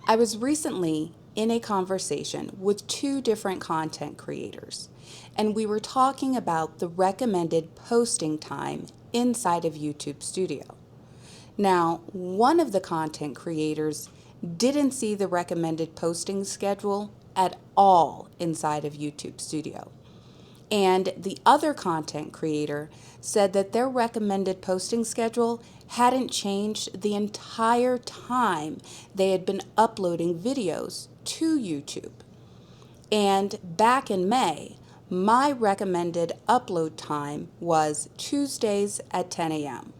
I was recently in a conversation with two different content creators, and we were talking about the recommended posting time inside of YouTube Studio. Now, one of the content creators didn't see the recommended posting schedule at all inside of YouTube Studio. And the other content creator said that their recommended posting schedule hadn't changed the entire time they had been uploading videos to YouTube. And back in May, my recommended upload time was Tuesdays at 10 a.m.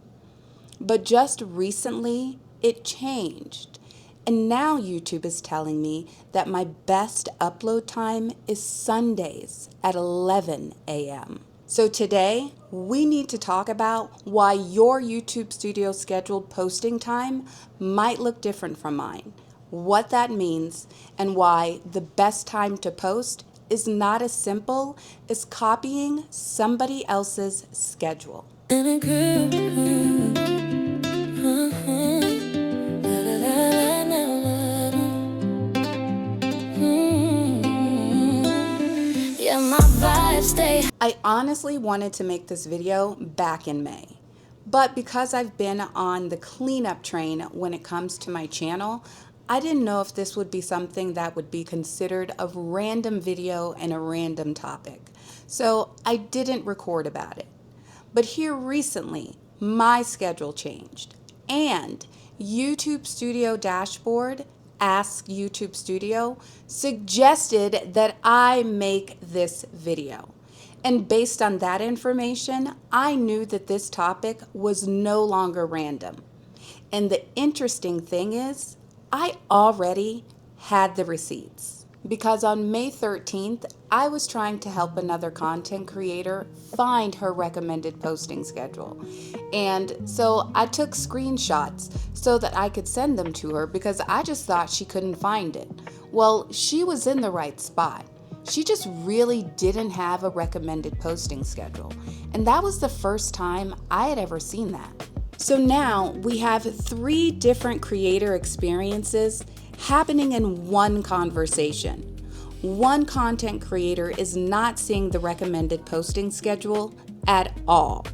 But just recently, it changed. And now YouTube is telling me that my best upload time is Sundays at 11 a.m. So today, we need to talk about why your YouTube Studio scheduled posting time might look different from mine, what that means, and why the best time to post is not as simple as copying somebody else's schedule. I honestly wanted to make this video back in May, but because I've been on the cleanup train when it comes to my channel, I didn't know if this would be something that would be considered a random video and a random topic, so I didn't record about it. But here recently, my schedule changed, and YouTube Studio Dashboard, Ask YouTube Studio, suggested that I make this video. And based on that information, I knew that this topic was no longer random. And the interesting thing is, I already had the receipts. Because on May 13th, I was trying to help another content creator find her recommended posting schedule. And so I took screenshots so that I could send them to her because I just thought she couldn't find it. Well, she was in the right spot. She just really didn't have a recommended posting schedule. And that was the first time I had ever seen that. So now we have 3 different creator experiences happening in one conversation. One content creator is not seeing the recommended posting schedule at all.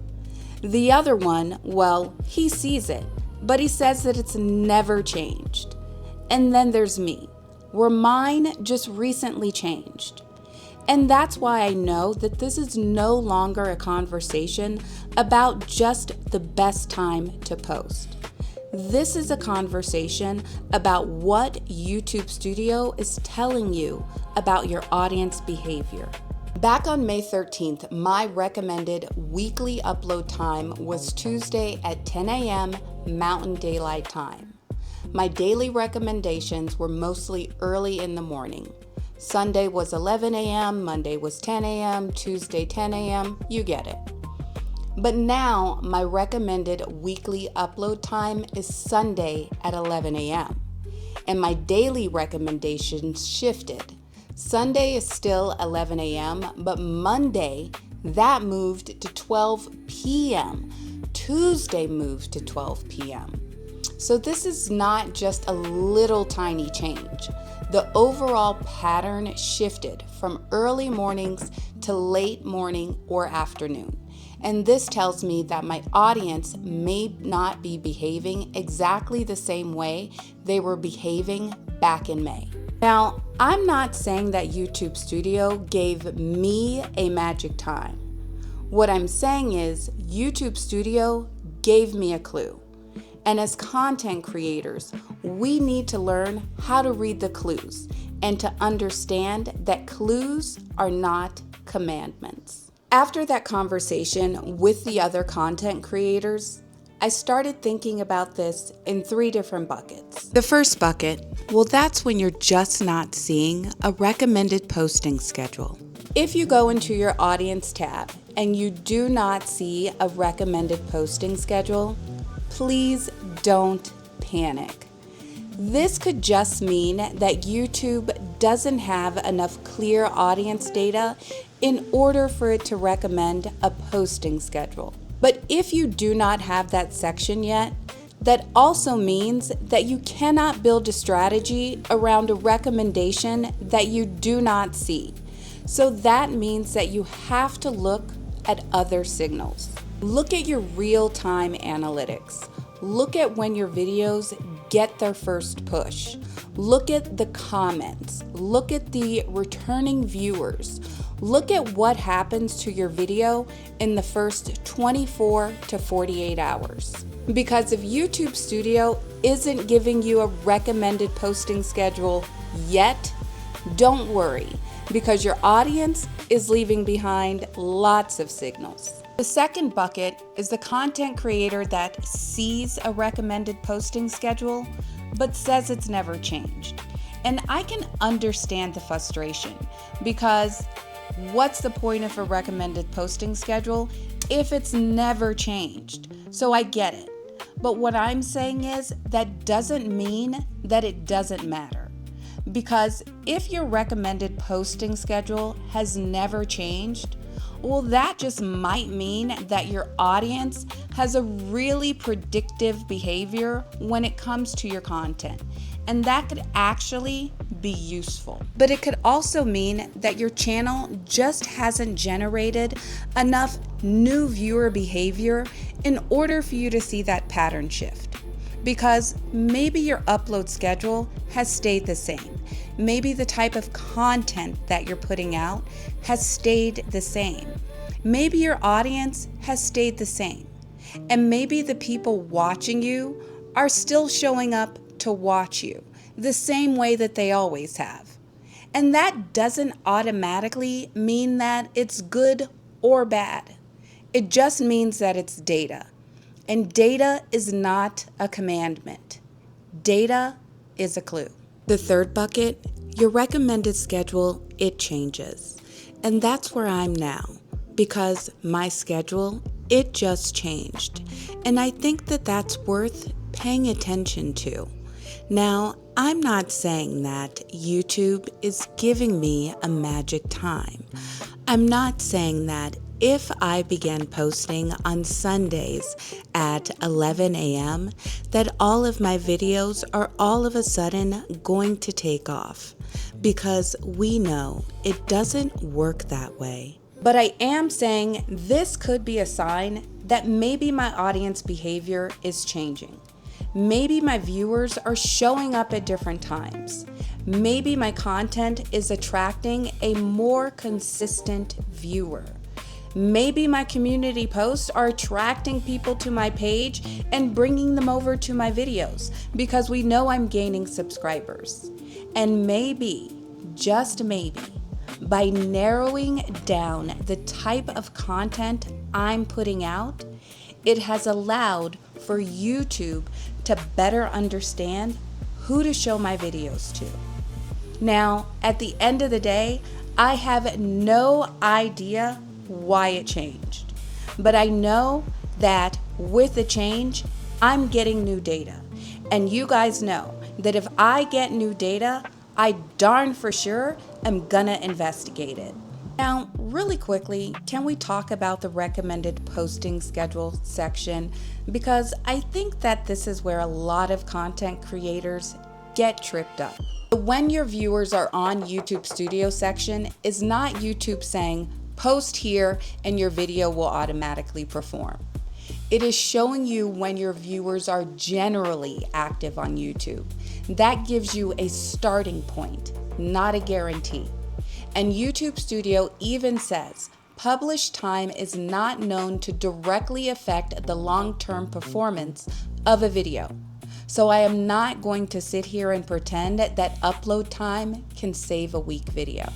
The other one, well, he sees it, but he says that it's never changed. And then there's me, where mine just recently changed. And that's why I know that this is no longer a conversation about just the best time to post. This is a conversation about what YouTube Studio is telling you about your audience behavior. Back on May 13th, my recommended weekly upload time was Tuesday at 10 a.m. Mountain Daylight Time. My daily recommendations were mostly early in the morning. Sunday was 11 a.m., Monday was 10 a.m., Tuesday 10 a.m., you get it. But now my recommended weekly upload time is Sunday at 11 a.m. And my daily recommendations shifted. Sunday is still 11 a.m., but Monday, that moved to 12 p.m. Tuesday moved to 12 p.m. So this is not just a little tiny change. The overall pattern shifted from early mornings to late morning or afternoon. And this tells me that my audience may not be behaving exactly the same way they were behaving back in May. Now, I'm not saying that YouTube Studio gave me a magic time. What I'm saying is YouTube Studio gave me a clue. And as content creators, we need to learn how to read the clues and to understand that clues are not commandments. After that conversation with the other content creators, I started thinking about this in 3 different buckets. The first bucket, well, that's when you're just not seeing a recommended posting schedule. If you go into your audience tab and you do not see a recommended posting schedule, please don't panic. This could just mean that YouTube doesn't have enough clear audience data in order for it to recommend a posting schedule. But if you do not have that section yet, That also means that you cannot build a strategy around a recommendation that you do not see. So that means that you have to look at other signals. Look at your real-time analytics. Look at when your videos get their first push. Look at the comments. Look at the returning viewers. Look at what happens to your video in the first 24 to 48 hours. Because if YouTube Studio isn't giving you a recommended posting schedule yet, don't worry, because your audience is leaving behind lots of signals. The second bucket is the content creator that sees a recommended posting schedule, but says it's never changed. And I can understand the frustration, because what's the point of a recommended posting schedule if it's never changed? So I get it. But what I'm saying is that doesn't mean that it doesn't matter. Because if your recommended posting schedule has never changed, well, that just might mean that your audience has a really predictive behavior when it comes to your content. And that could actually be useful. But it could also mean that your channel just hasn't generated enough new viewer behavior in order for you to see that pattern shift. Because maybe your upload schedule has stayed the same. Maybe the type of content that you're putting out has stayed the same. Maybe your audience has stayed the same. And maybe the people watching you are still showing up to watch you the same way that they always have. And that doesn't automatically mean that it's good or bad. It just means that it's data. And data is not a commandment. Data is a clue. The third bucket, your recommended schedule, it changes. And that's where I'm now, because my schedule, it just changed. And I think that that's worth paying attention to. Now, I'm not saying that YouTube is giving me a magic time. I'm not saying that if I began posting on Sundays at 11 a.m., that all of my videos are all of a sudden going to take off, because we know it doesn't work that way. But I am saying this could be a sign that maybe my audience behavior is changing. Maybe my viewers are showing up at different times. Maybe my content is attracting a more consistent viewer. Maybe my community posts are attracting people to my page and bringing them over to my videos, because we know I'm gaining subscribers. And maybe, just maybe, by narrowing down the type of content I'm putting out, it has allowed for YouTube to better understand who to show my videos to. Now, at the end of the day, I have no idea why it changed, but I know that with the change, I'm getting new data. And you guys know that if I get new data, I darn for sure am gonna investigate it. Now, really quickly, can we talk about the recommended posting schedule section? Because I think that this is where a lot of content creators get tripped up. When your viewers are on YouTube Studio section is not YouTube saying, post here and your video will automatically perform. It is showing you when your viewers are generally active on YouTube. That gives you a starting point, not a guarantee. And YouTube Studio even says, publish time is not known to directly affect the long-term performance of a video. So I am not going to sit here and pretend that upload time can save a weak video.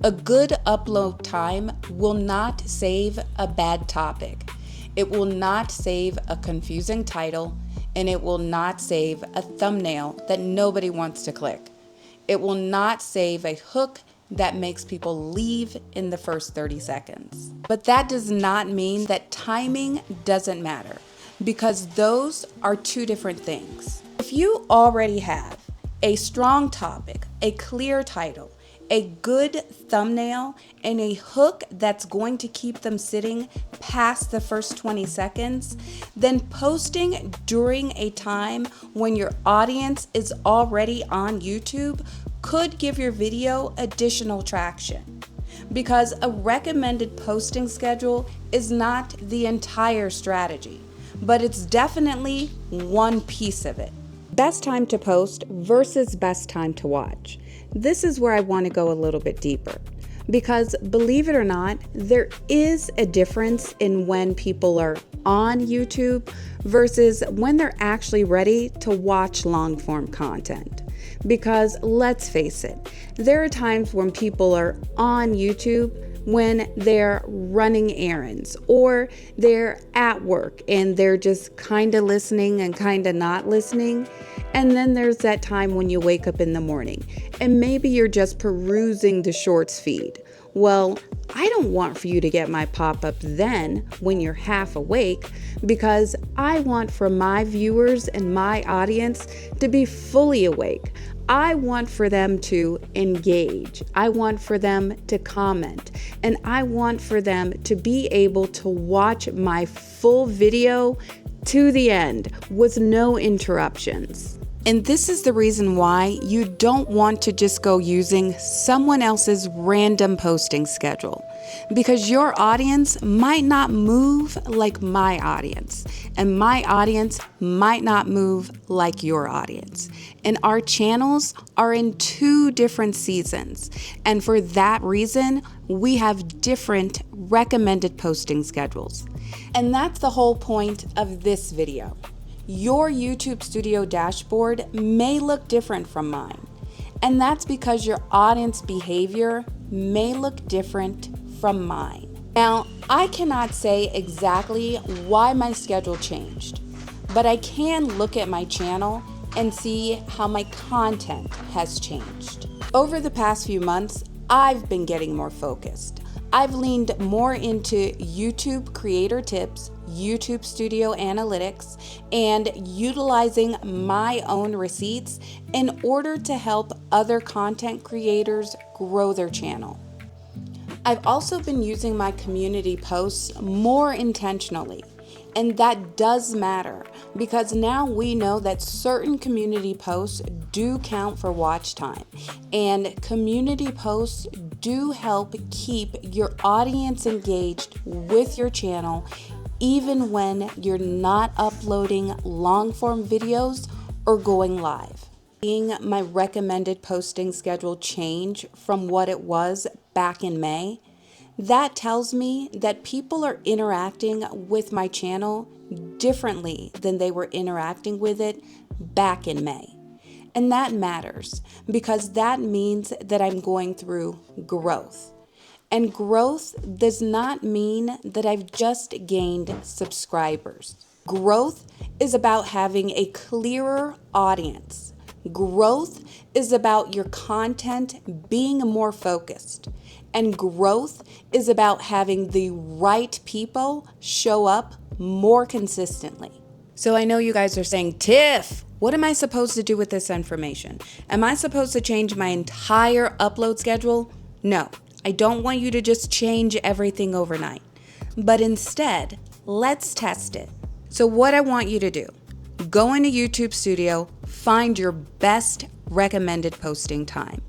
A good upload time will not save a bad topic. It will not save a confusing title, and it will not save a thumbnail that nobody wants to click. It will not save a hook that makes people leave in the first 30 seconds. But that does not mean that timing doesn't matter, because those are two different things. If you already have a strong topic, a clear title, a good thumbnail, and a hook that's going to keep them sitting past the first 20 seconds, then posting during a time when your audience is already on YouTube could give your video additional traction. Because a recommended posting schedule is not the entire strategy, but it's definitely one piece of it. Best time to post versus best time to watch. This is where I want to go a little bit deeper, because believe it or not, there is a difference in when people are on YouTube versus when they're actually ready to watch long form content. Because let's face it, there are times when people are on YouTube when they're running errands or they're at work and they're just kind of listening and kind of not listening. And then there's that time when you wake up in the morning and maybe you're just perusing the shorts feed. Well, I don't want for you to get my pop-up then when you're half awake, because I want for my viewers and my audience to be fully awake. I want for them to engage. I want for them to comment. And I want for them to be able to watch my full video to the end with no interruptions. And this is the reason why you don't want to just go using someone else's random posting schedule, because your audience might not move like my audience, and my audience might not move like your audience. And our channels are in 2 different seasons. And for that reason, we have different recommended posting schedules. And that's the whole point of this video. Your YouTube Studio dashboard may look different from mine, and that's because your audience behavior may look different from mine. Now, I cannot say exactly why my schedule changed, but I can look at my channel and see how my content has changed. Over the past few months, I've been getting more focused. I've leaned more into YouTube creator tips, YouTube Studio Analytics, and utilizing my own receipts in order to help other content creators grow their channel. I've also been using my community posts more intentionally, and that does matter because now we know that certain community posts do count for watch time, and community posts do help keep your audience engaged with your channel even when you're not uploading long-form videos or going live. Seeing my recommended posting schedule change from what it was back in May, that tells me that people are interacting with my channel differently than they were interacting with it back in May. And that matters because that means that I'm going through growth. And growth does not mean that I've just gained subscribers. Growth is about having a clearer audience. Growth is about your content being more focused. And growth is about having the right people show up more consistently. So I know you guys are saying, Tiff, what am I supposed to do with this information? Am I supposed to change my entire upload schedule? No. I don't want you to just change everything overnight, but instead, let's test it. So what I want you to do, go into YouTube Studio, find your best recommended posting time.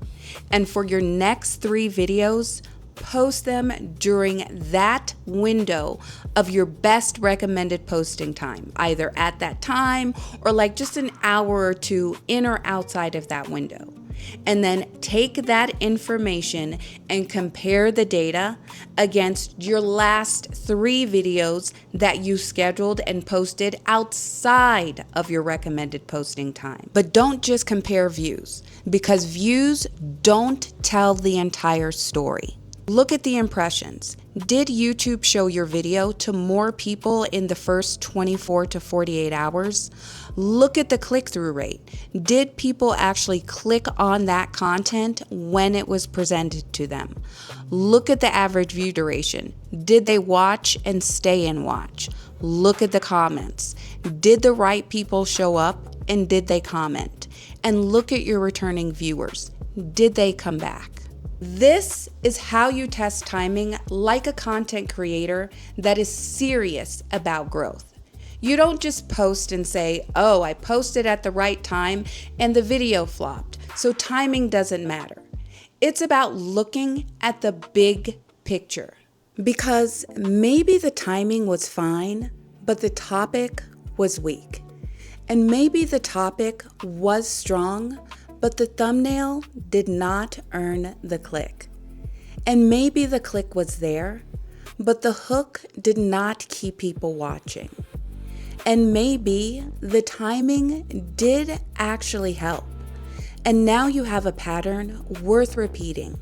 And for your next 3 videos, post them during that window of your best recommended posting time, either at that time or like just an hour or 2 in or outside of that window. And then take that information and compare the data against your last 3 videos that you scheduled and posted outside of your recommended posting time. But don't just compare views, because views don't tell the entire story. Look at the impressions. Did YouTube show your video to more people in the first 24 to 48 hours? Look at the click-through rate. Did people actually click on that content when it was presented to them? Look at the average view duration. Did they watch and stay and watch? Look at the comments. Did the right people show up and did they comment? And look at your returning viewers. Did they come back? This is how you test timing like a content creator that is serious about growth. You don't just post and say, oh, I posted at the right time and the video flopped, so timing doesn't matter. It's about looking at the big picture. Because maybe the timing was fine, but the topic was weak. And maybe the topic was strong, but the thumbnail did not earn the click. And maybe the click was there, but the hook did not keep people watching. And maybe the timing did actually help. And now you have a pattern worth repeating.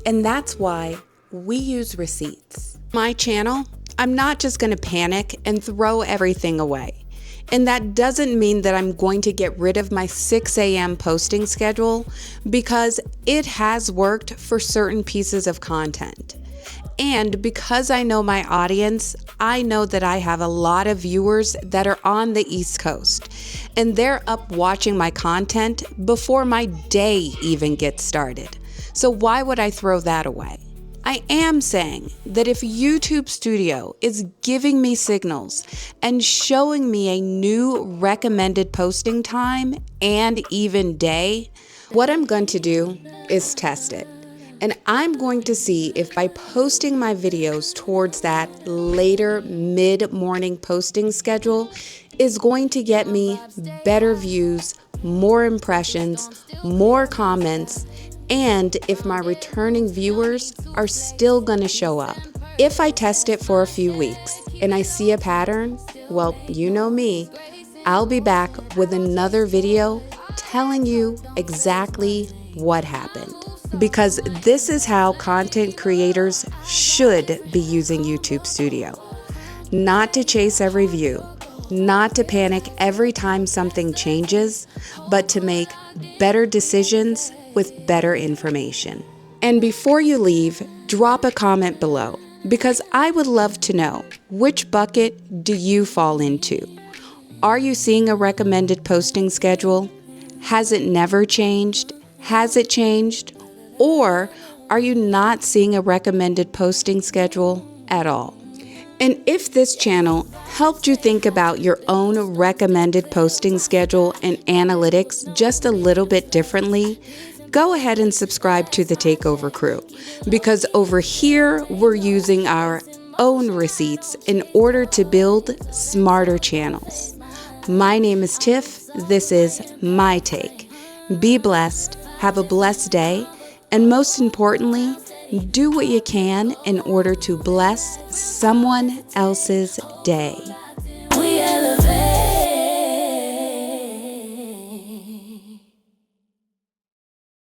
And that's why we use receipts. My channel, I'm not just going to panic and throw everything away. And that doesn't mean that I'm going to get rid of my 6 a.m. posting schedule, because it has worked for certain pieces of content. And because I know my audience, I know that I have a lot of viewers that are on the East Coast, and they're up watching my content before my day even gets started. So why would I throw that away? I am saying that if YouTube Studio is giving me signals and showing me a new recommended posting time and even day, what I'm going to do is test it. And I'm going to see if by posting my videos towards that later mid-morning posting schedule is going to get me better views, more impressions, more comments, and if my returning viewers are still going to show up. If I test it for a few weeks and I see a pattern, well, you know me, I'll be back with another video telling you exactly what happened. Because this is how content creators should be using YouTube Studio. Not to chase every view, not to panic every time something changes, but to make better decisions with better information. And before you leave, drop a comment below, because I would love to know, which bucket do you fall into? Are you seeing a recommended posting schedule? Has it never changed? Has it changed? Or are you not seeing a recommended posting schedule at all? And if this channel helped you think about your own recommended posting schedule and analytics just a little bit differently, go ahead and subscribe to the Takeover Crew, because over here we're using our own receipts in order to build smarter channels. My name is Tiff. This is my take. Be blessed. Have a blessed day. And most importantly, do what you can in order to bless someone else's day.